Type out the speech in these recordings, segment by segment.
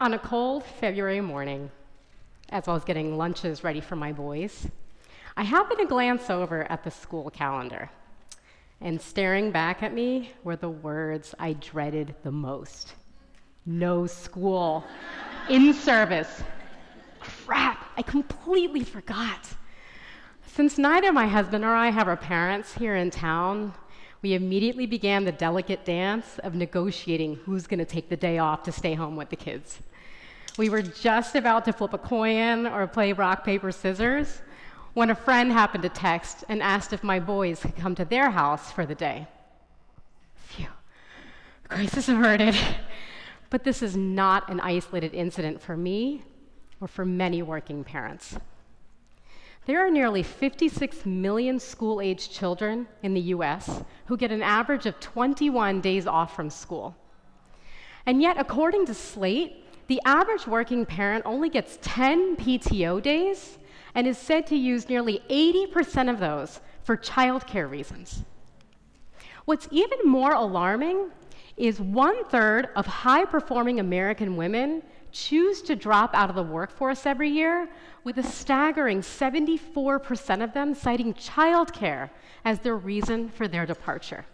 On a cold February morning, as I was getting lunches ready for my boys, I happened to glance over at the school calendar, and staring back at me were the words I dreaded the most. No school. In service. Crap, I completely forgot. Since neither my husband or I have our parents here in town, we immediately began the delicate dance of negotiating who's going to take the day off to stay home with the kids. We were just about to flip a coin or play rock, paper, scissors when a friend happened to text and asked if my boys could come to their house for the day. Phew, crisis averted. But this is not an isolated incident for me or for many working parents. There are nearly 56 million school-aged children in the US who get an average of 21 days off from school. And yet, according to Slate, the average working parent only gets 10 PTO days and is said to use nearly 80% of those for childcare reasons. What's even more alarming is 1/3 of high-performing American women choose to drop out of the workforce every year, with a staggering 74% of them citing childcare as their reason for their departure.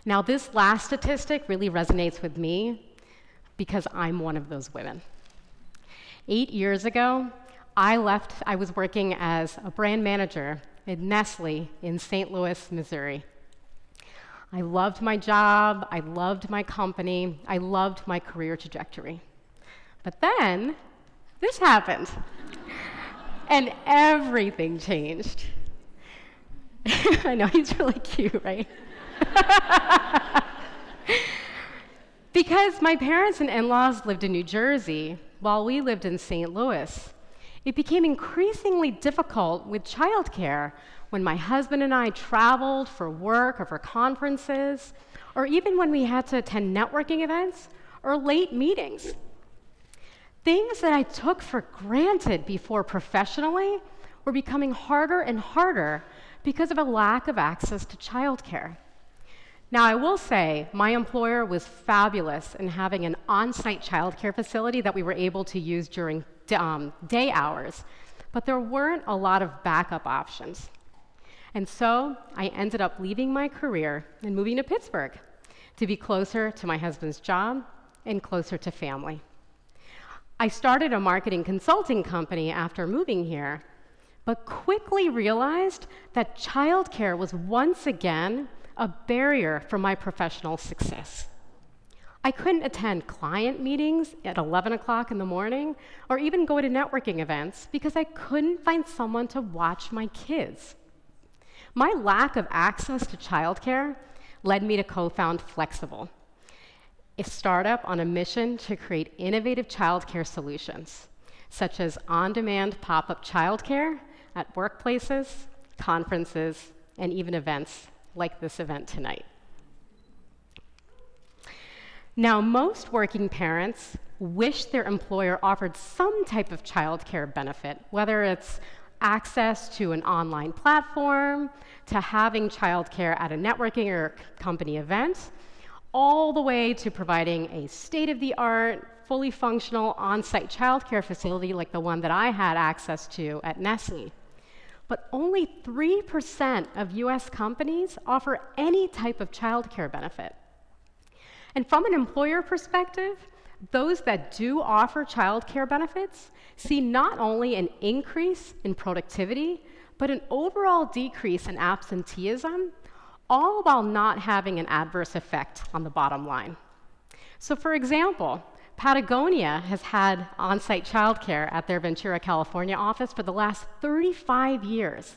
Now, this last statistic really resonates with me because I'm one of those women. 8 years ago, I was working as a brand manager at Nestle in St. Louis, Missouri. I loved my job, I loved my company, I loved my career trajectory. But then, this happened, and everything changed. I know, he's really cute, right? Because my parents and in-laws lived in New Jersey while we lived in St. Louis, it became increasingly difficult with childcare when my husband and I traveled for work or for conferences, or even when we had to attend networking events or late meetings. Things that I took for granted before professionally were becoming harder and harder because of a lack of access to childcare. Now, I will say my employer was fabulous in having an on-site childcare facility that we were able to use during day hours, but there weren't a lot of backup options. And so I ended up leaving my career and moving to Pittsburgh to be closer to my husband's job and closer to family. I started a marketing consulting company after moving here, but quickly realized that childcare was once again a barrier for my professional success. I couldn't attend client meetings at 11 o'clock in the morning or even go to networking events because I couldn't find someone to watch my kids. My lack of access to childcare led me to co-found Flexible, a startup on a mission to create innovative childcare solutions, such as on-demand pop-up childcare at workplaces, conferences, and even events like this event tonight. Now, most working parents wish their employer offered some type of childcare benefit, whether it's access to an online platform, to having childcare at a networking or company event, all the way to providing a state-of-the-art, fully functional on-site childcare facility like the one that I had access to at Nestle. But only 3% of US companies offer any type of childcare benefit. And from an employer perspective, those that do offer childcare benefits see not only an increase in productivity, but an overall decrease in absenteeism, all while not having an adverse effect on the bottom line. So for example, Patagonia has had on-site childcare at their Ventura, California office for the last 35 years.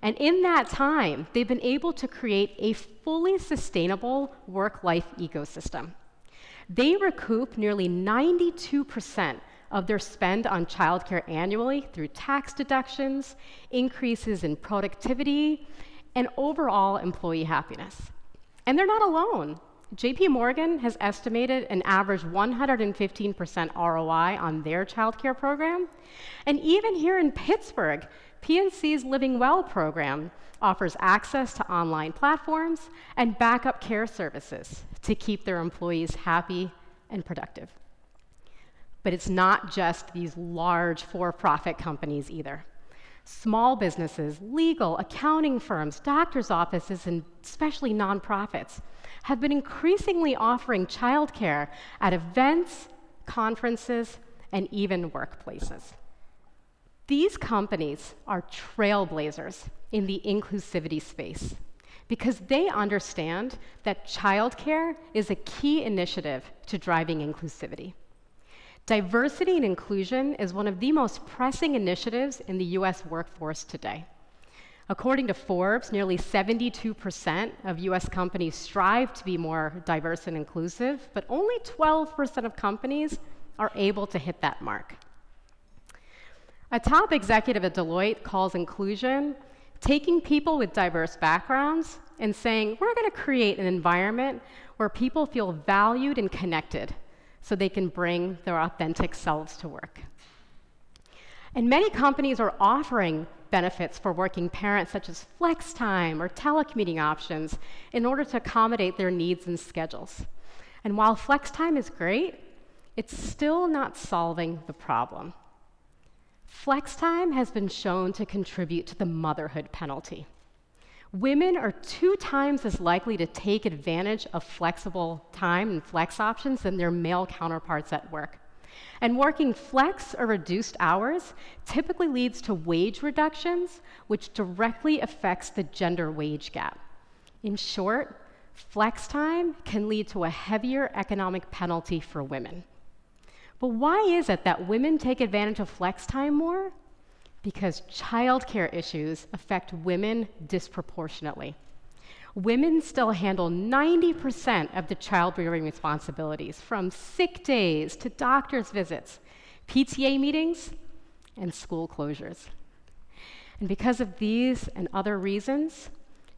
And in that time, they've been able to create a fully sustainable work-life ecosystem. They recoup nearly 92% of their spend on childcare annually through tax deductions, increases in productivity, and overall employee happiness. And they're not alone. JP Morgan has estimated an average 115% ROI on their childcare program. And even here in Pittsburgh, PNC's Living Well program offers access to online platforms and backup care services to keep their employees happy and productive. But it's not just these large for-profit companies either. Small businesses, legal, accounting firms, doctors' offices, and especially nonprofits have been increasingly offering childcare at events, conferences, and even workplaces. These companies are trailblazers in the inclusivity space because they understand that childcare is a key initiative to driving inclusivity. Diversity and inclusion is one of the most pressing initiatives in the US workforce today. According to Forbes, nearly 72% of US companies strive to be more diverse and inclusive, but only 12% of companies are able to hit that mark. A top executive at Deloitte calls inclusion taking people with diverse backgrounds and saying, we're going to create an environment where people feel valued and connected so they can bring their authentic selves to work. And many companies are offering benefits for working parents, such as flex time or telecommuting options, in order to accommodate their needs and schedules. And while flex time is great, it's still not solving the problem. Flex time has been shown to contribute to the motherhood penalty. Women are 2 times as likely to take advantage of flexible time and flex options than their male counterparts at work. And working flex or reduced hours typically leads to wage reductions, which directly affects the gender wage gap. In short, flex time can lead to a heavier economic penalty for women. But why is it that women take advantage of flex time more? Because childcare issues affect women disproportionately. Women still handle 90% of the child-rearing responsibilities, from sick days to doctor's visits, PTA meetings, and school closures. And because of these and other reasons,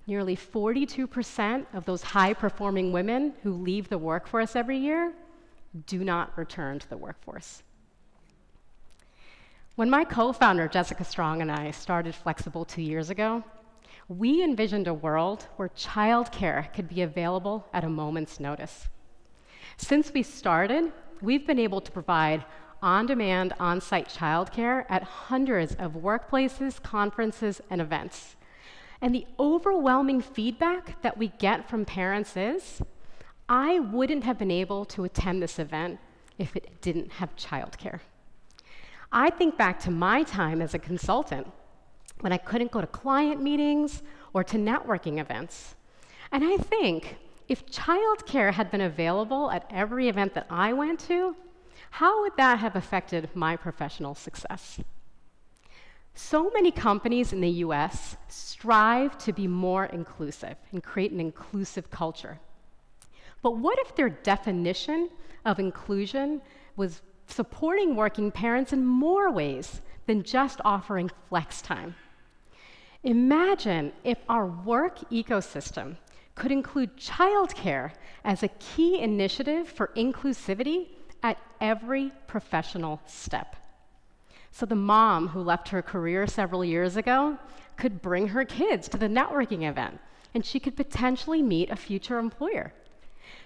nearly 42% of those high-performing women who leave the workforce every year do not return to the workforce. When my co-founder, Jessica Strong, and I started Flexible 2 years ago, we envisioned a world where childcare could be available at a moment's notice. Since we started, we've been able to provide on-demand, on-site childcare at hundreds of workplaces, conferences, and events. And the overwhelming feedback that we get from parents is, I wouldn't have been able to attend this event if it didn't have childcare. I think back to my time as a consultant when I couldn't go to client meetings or to networking events. And I think if childcare had been available at every event that I went to, how would that have affected my professional success? So many companies in the US strive to be more inclusive and create an inclusive culture. But what if their definition of inclusion was supporting working parents in more ways than just offering flex time? Imagine if our work ecosystem could include childcare as a key initiative for inclusivity at every professional step. So the mom who left her career several years ago could bring her kids to the networking event, and she could potentially meet a future employer.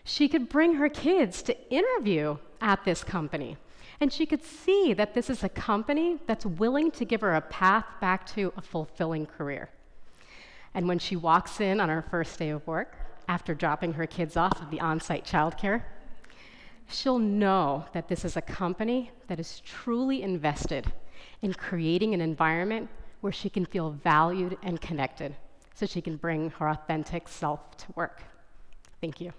She could bring her kids to interview at this company, and she could see that this is a company that's willing to give her a path back to a fulfilling career. And when she walks in on her first day of work, after dropping her kids off at the on-site childcare, she'll know that this is a company that is truly invested in creating an environment where she can feel valued and connected, so she can bring her authentic self to work. Thank you.